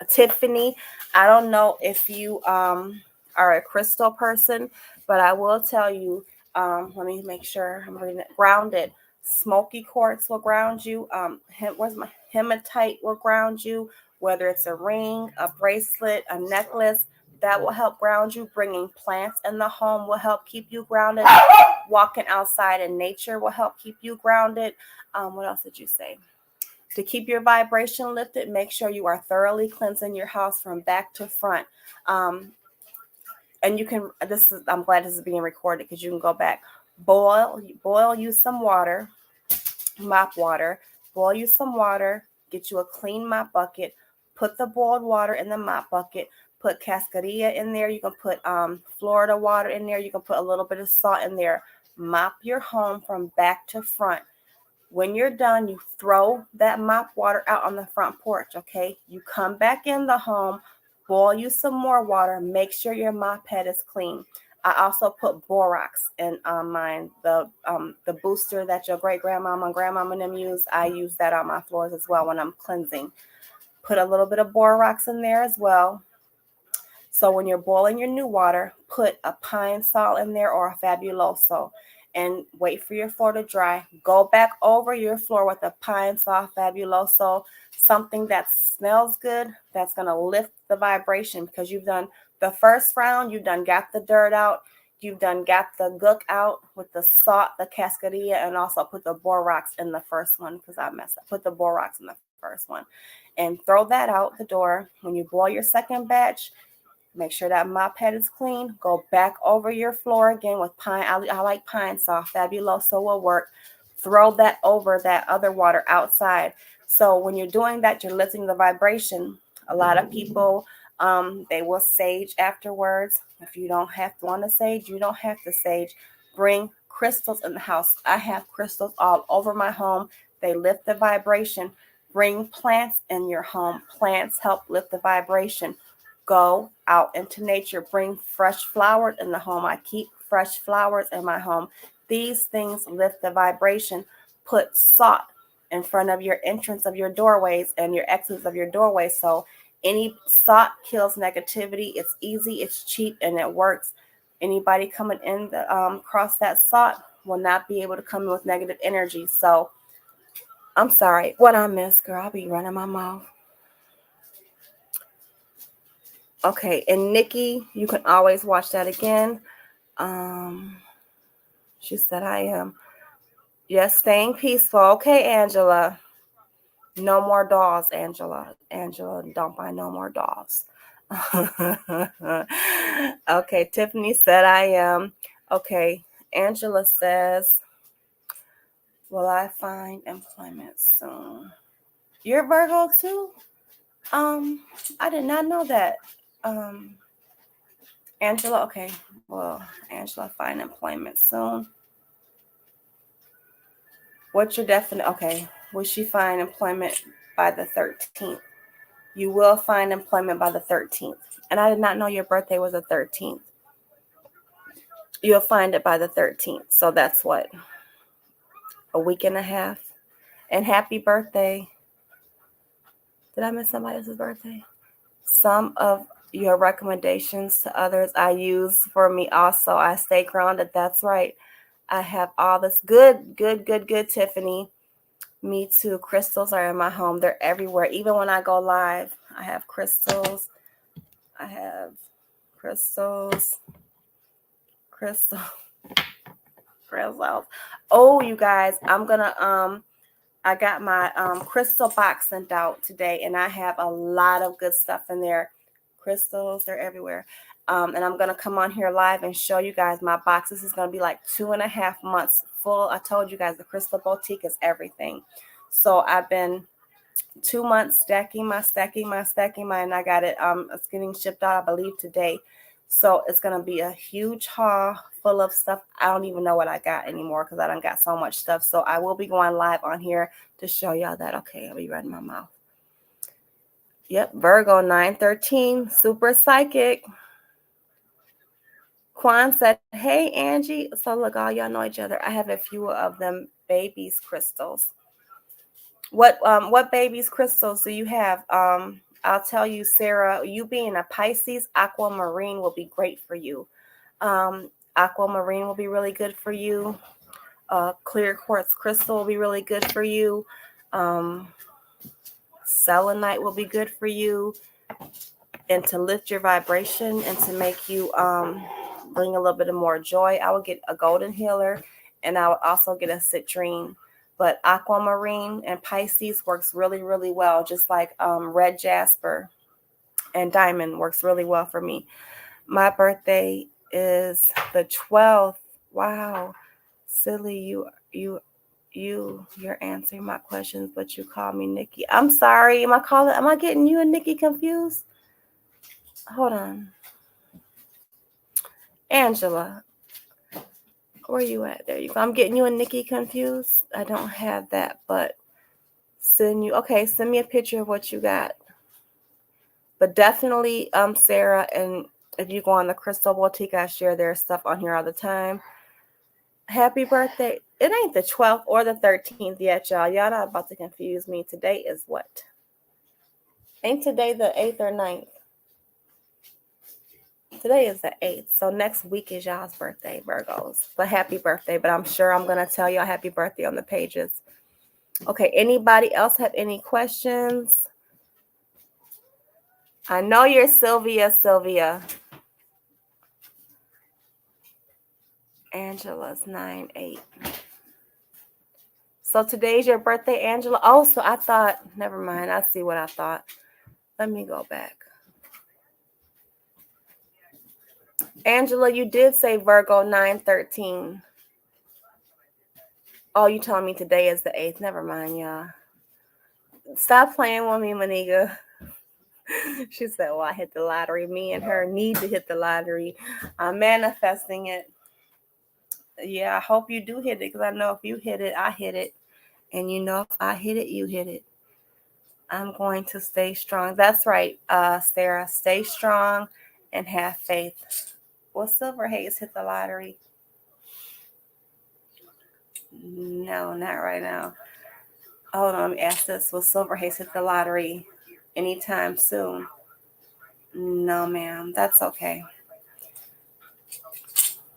Tiffany, I don't know if you are a crystal person, but I will tell you, let me make sure I'm reading it. Grounded. Smoky quartz will ground you. Where's my hematite will ground you. Whether it's a ring, a bracelet, a necklace, that will help ground you. Bringing plants in the home will help keep you grounded. Walking outside in nature will help keep you grounded. What else did you say? To keep your vibration lifted, make sure you are thoroughly cleansing your house from back to front. And you can, I'm glad this is being recorded, because you can go back. Boil you some water, mop water. Boil you some water, get you a clean mop bucket, put the boiled water in the mop bucket, put cascarilla in there. You can put Florida water in there. You can put a little bit of salt in there. Mop your home from back to front. When you're done, you throw that mop water out on the front porch, okay? You come back in the home, boil you some more water, make sure your mop head is clean. I also put borax in mine, the booster that your great-grandmama and grandmama and them use. I use that on my floors as well when I'm cleansing. Put a little bit of borax in there as well. So when you're boiling your new water, put a pine sol in there or a fabuloso, and wait for your floor to dry. Go back over your floor with a pine sol, fabuloso, something that smells good, that's going to lift the vibration, because you've done the first round, you've done got the dirt out, you've done got the gook out with the salt, the cascarilla, and also put the borax in the first one, because I messed up. Put the borax in the first one and throw that out the door. When you boil your second batch, make sure that mop head is clean. Go back over your floor again with pine. I like pine sol. Fabuloso will work. Throw that over that other water outside. So when you're doing that, you're lifting the vibration. A lot of people, they will sage afterwards. If you don't want to sage, you don't have to sage. Bring crystals in the house. I have crystals all over my home. They lift the vibration. Bring plants in your home. Plants help lift the vibration. Go out into nature. Bring fresh flowers in the home. I keep fresh flowers in my home. These things lift the vibration. Put salt in front of your entrance of your doorways and your exits of your doorways. So any salt kills negativity. It's easy, it's cheap, and it works. Anybody coming in across that salt will not be able to come in with negative energy. So I'm sorry. What I missed, girl, I'll be running my mouth. Okay, and Nikki, you can always watch that again. She said, I am. Yes, staying peaceful. Okay, Angela. No more dolls, Angela. Angela, don't buy no more dolls. Okay, Tiffany said, I am. Okay, Angela says, will I find employment soon? You're Virgo too? I did not know that. Angela, okay. Well, Angela, find employment soon. What's your definite? Okay. Will she find employment by the 13th? You will find employment by the 13th. And I did not know your birthday was the 13th. You'll find it by the 13th. So that's what? A week and a half. And happy birthday. Did I miss somebody else's birthday? Some of your recommendations to others I use for me also. I stay grounded. That's right. I have all this good, Tiffany. Me too. Crystals are in my home. They're everywhere. Even when I go live, I have crystals. I have crystals. Crystals. Oh, you guys, I got my crystal box sent out today, and I have a lot of good stuff in there. Crystals, they're everywhere. And I'm going to come on here live and show you guys my box. This is going to be like 2.5 months full. I told you guys the Crystal Boutique is everything. So I've been 2 months stacking my, and I got it. It's getting shipped out, I believe, today. So it's going to be a huge haul full of stuff. I don't even know what I got anymore because I done got so much stuff. So I will be going live on here to show y'all that. Okay, I'll be running my mouth. Yep, Virgo 913, super psychic. Quan said, hey, Angie. So look, all y'all know each other. I have a few of them babies crystals. What babies crystals do you have? I'll tell you, Sarah, you being a Pisces, aquamarine will be great for you. Aquamarine will be really good for you. Clear quartz crystal will be really good for you. Selenite will be good for you. And to lift your vibration and to make you bring a little bit of more joy, I will get a golden healer, and I will also get a citrine. But aquamarine and Pisces works really, really well, just like red jasper and diamond works really well for me. My birthday is the 12th. Wow. Silly, you're answering my questions, but you call me Nikki. I'm sorry. Am I getting you and Nikki confused? Hold on. Angela, where you at? There you go. I'm getting you and Nikki confused. I don't have that, but send me a picture of what you got. But definitely, Sarah, and if you go on the Crystal Boutique, I share their stuff on here all the time. Happy birthday. It ain't the 12th or the 13th yet, y'all. Y'all not about to confuse me. Today is what? Ain't today the 8th or 9th? Today is the 8th. So next week is y'all's birthday, Virgos. But happy birthday. But I'm sure I'm going to tell y'all happy birthday on the pages. Okay, anybody else have any questions? I know you're Sylvia. Angela's 9/8. So today's your birthday, Angela? Oh, so I thought, never mind. I see what I thought. Let me go back. Angela, you did say Virgo 9/13. Oh, you telling me today is the 8th. Never mind, y'all. Stop playing with me, Maniga. She said, well, I hit the lottery. Me and her need to hit the lottery. I'm manifesting it. Yeah, I hope you do hit it, because I know if you hit it, I hit it. And you know, if I hit it, you hit it. I'm going to stay strong. That's right, Sarah. Stay strong and have faith. Will Silver Hayes hit the lottery? No, not right now. Hold on, let me ask this. Will Silver Hayes hit the lottery anytime soon? No, ma'am. That's okay.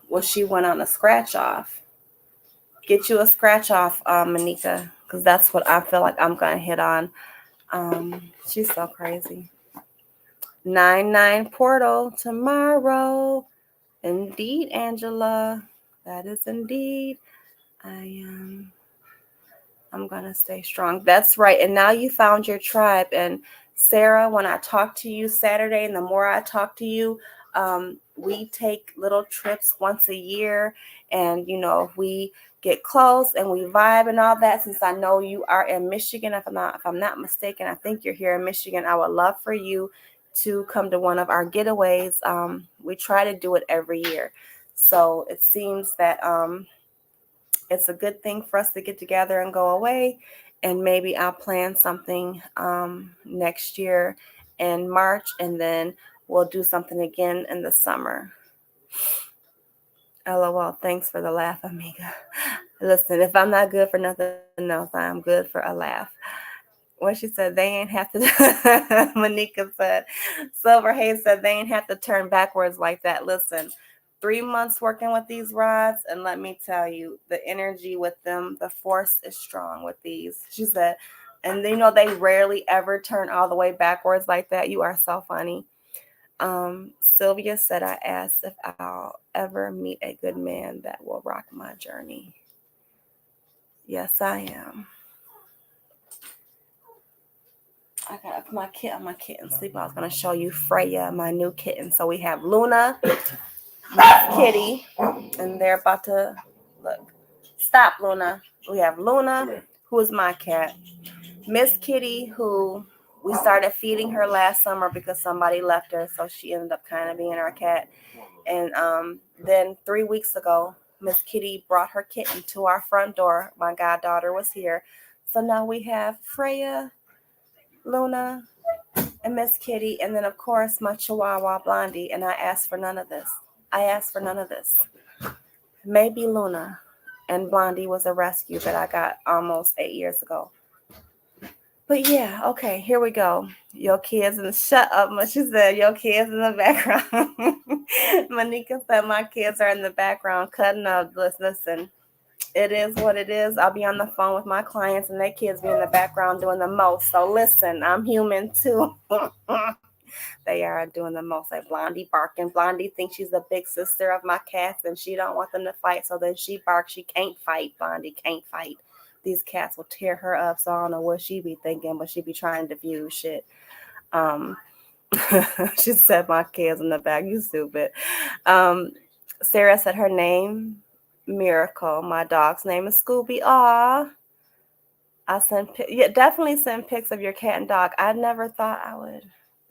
Well, she went on a scratch off. Get you a scratch off, Monika, because that's what I feel like I'm going to hit on. She's so crazy. 9/9 portal tomorrow. Indeed, Angela. That is indeed. I'm going to stay strong. That's right. And now you found your tribe. And Sarah, when I talk to you Saturday, and the more I talk to you, we take little trips once a year. And, you know, we get close and we vibe and all that. Since I know you are in Michigan, if I'm not mistaken, I think you're here in Michigan. I would love for you to come to one of our getaways. We try to do it every year. So it seems that it's a good thing for us to get together and go away. And maybe I'll plan something next year in March, and then we'll do something again in the summer. LOL, thanks for the laugh, amiga. Listen, if I'm not good for nothing else, I'm good for a laugh. What she said, they ain't have to. Monika said, Silver Hayes said, they ain't have to turn backwards like that. Listen, 3 months working with these rods, and let me tell you, the energy with them, the force is strong with these. She said, and they rarely ever turn all the way backwards like that. You are so funny. Sylvia said, I asked if I'll ever meet a good man that will rock my journey. Yes, I am. I gotta put my kitten sleep. I was gonna show you Freya, my new kitten. So we have Luna, Kitty, and they're about to look. Stop, Luna. We have Luna, who is my cat. Miss Kitty, who we started feeding her last summer because somebody left her, so she ended up kind of being our cat. And then 3 weeks ago, Miss Kitty brought her kitten to our front door. My goddaughter was here. So now we have Freya, Luna, and Miss Kitty, and then of course my Chihuahua Blondie. And I asked for none of this. Maybe Luna and Blondie was a rescue that I got almost 8 years ago. But yeah, okay, here we go. Your kids and shut up, she said. Your kids in the background. Monika said my kids are in the background cutting up. Listen, it is what it is. I'll be on the phone with my clients and their kids be in the background doing the most. So listen, I'm human too. They are doing the most. Like Blondie barking. Blondie thinks she's the big sister of my cats and she don't want them to fight. So then she barks. She can't fight. Blondie can't fight. These cats will tear her up. So I don't know what she be thinking, but she be trying to diffuse shit. She said my kids in the back. You stupid. Sarah said her name, Miracle. My dog's name is Scooby. Aw. Definitely send pics of your cat and dog. I never thought I would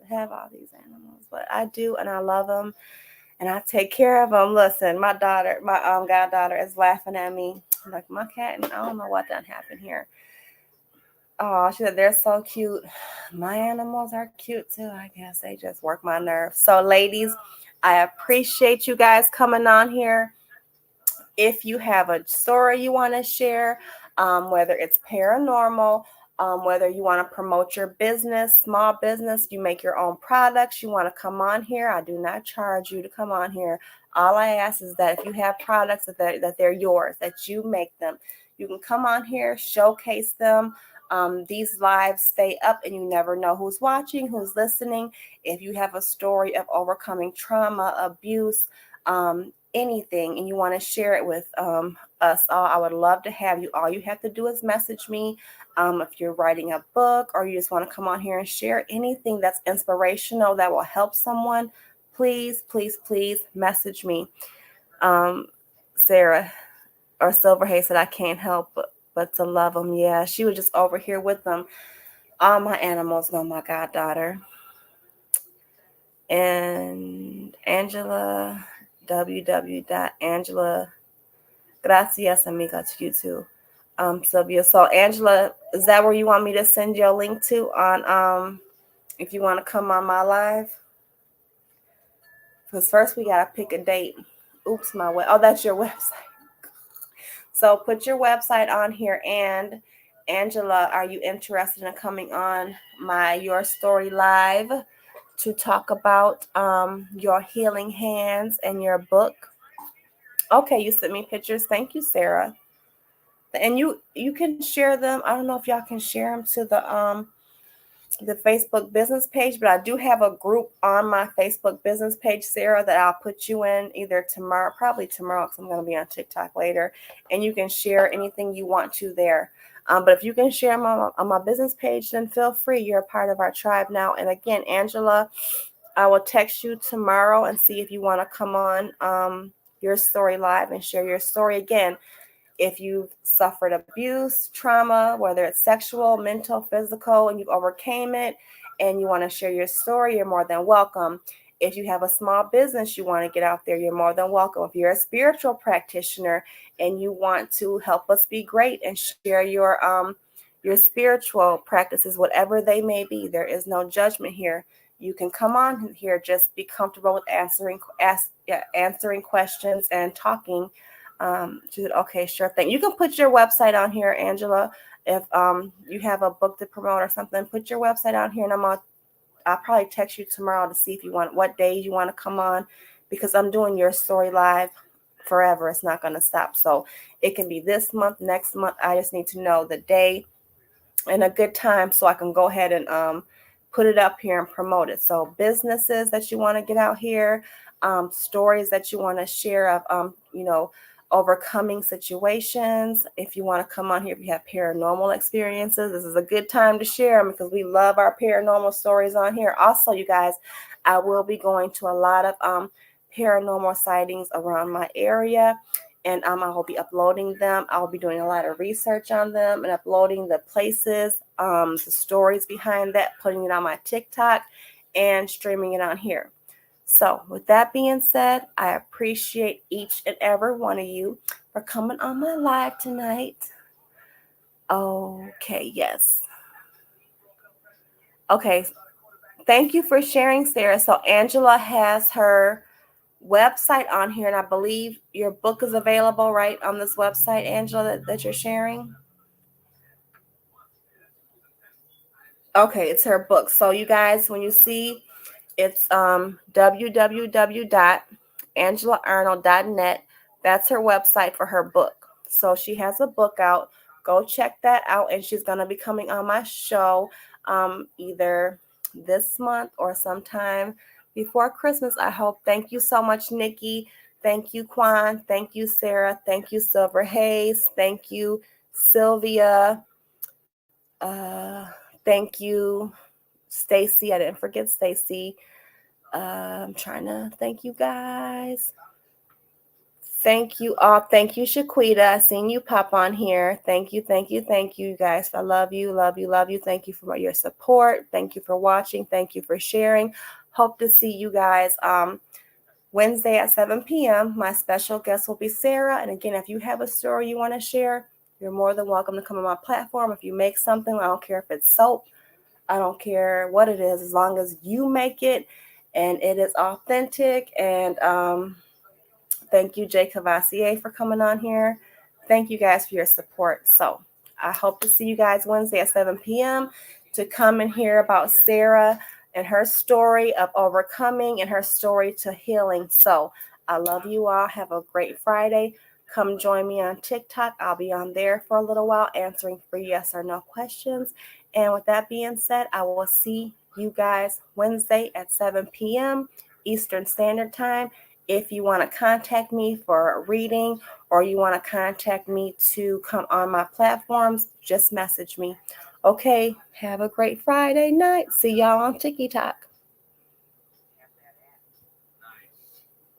have all these animals, but I do, and I love them, and I take care of them. Listen, my goddaughter is laughing at me like my cat, and I don't know what done happened here. Oh, she said they're so cute. My animals are cute too. I guess they just work my nerves. So, ladies, I appreciate you guys coming on here. If you have a story you want to share, whether it's paranormal, whether you want to promote your business, small business, you make your own products, you want to come on here, I do not charge you to come on here. All I ask is that if you have products that they're yours, that you make them, you can come on here, showcase them. These lives stay up and you never know who's watching, who's listening. If you have a story of overcoming trauma, abuse, anything, and you want to share it with us all, I would love to have you. All you have to do is message me. If you're writing a book or you just want to come on here and share anything that's inspirational that will help someone, please, please, please message me. Sarah or Silverhay said, I can't help but to love them. Yeah, she was just over here with them. All my animals know my goddaughter. And Angela, www.angela, gracias amiga, to you too, Sylvia. So Angela, is that where you want me to send your link to on if you want to come on my live? Because first we gotta pick a date. Oops, that's your website. So put your website on here. And Angela, are you interested in coming on my Your Story Live to talk about your healing hands and your book? Okay, you sent me pictures. Thank you, Sarah. And you can share them. I don't know if y'all can share them to the Facebook business page, but I do have a group on my Facebook business page, Sarah, that I'll put you in either tomorrow, probably tomorrow, because I'm going to be on TikTok later, and you can share anything you want to there. But if you can share them on my business page, then feel free. You're a part of our tribe now. And again, Angela, I will text you tomorrow and see if you want to come on Your Story Live and share your story. Again, if you've suffered abuse, trauma, whether it's sexual, mental, physical, and you've overcame it and you want to share your story, you're more than welcome. If you have a small business you want to get out there, you're more than welcome. If you're a spiritual practitioner and you want to help us be great and share your spiritual practices, whatever they may be, there is no judgment here. You can come on here, just be comfortable with answering questions and talking. She said, okay, sure thing. You can put your website on here, Angela. If you have a book to promote or something, put your website on here, and I'll probably text you tomorrow to see if you want, what days you want to come on, because I'm doing your story live forever. It's not going to stop. So it can be this month, next month. I just need to know the day and a good time so I can go ahead and put it up here and promote it. So businesses that you want to get out here, stories that you want to share of, overcoming situations. If you want to come on here, if you have paranormal experiences, this is a good time to share them because we love our paranormal stories on here. Also, you guys, I will be going to a lot of paranormal sightings around my area, and I will be uploading them. I'll be doing a lot of research on them and uploading the places, the stories behind that, putting it on my TikTok and streaming it on here. So with that being said, I appreciate each and every one of you for coming on my live tonight. Okay, yes. Okay, thank you for sharing, Sarah. So Angela has her website on here, and I believe your book is available right on this website, Angela, that you're sharing. Okay, it's her book. So you guys, when you see, it's www.angelaarnold.net. That's her website for her book. So she has a book out. Go check that out, and she's going to be coming on my show either this month or sometime before Christmas, I hope. Thank you so much, Nikki. Thank you, Quan. Thank you, Sarah. Thank you, Silver Hayes. Thank you, Sylvia. Thank you, Stacy. I didn't forget Stacy. I'm trying to thank you guys. Thank you all. Thank you, Shaquita. I seen you pop on here. Thank you, thank you, thank you, guys. I love you, love you, love you. Thank you for your support. Thank you for watching. Thank you for sharing. Hope to see you guys Wednesday at 7 p.m. My special guest will be Sarah. And again, if you have a story you want to share, you're more than welcome to come on my platform. If you make something, I don't care if it's soap, I don't care what it is, as long as you make it and it is authentic. And thank you, Jay Cavassier, for coming on here. Thank you guys for your support. So I hope to see you guys Wednesday at 7 p.m. to come and hear about Sarah and her story of overcoming and her story to healing. So I love you all. Have a great Friday. Come join me on TikTok. I'll be on there for a little while answering free yes or no questions. And with that being said, I will see you guys Wednesday at 7 p.m. Eastern Standard Time. If you want to contact me for a reading or you want to contact me to come on my platforms, just message me. Okay, have a great Friday night. See y'all on TikTok.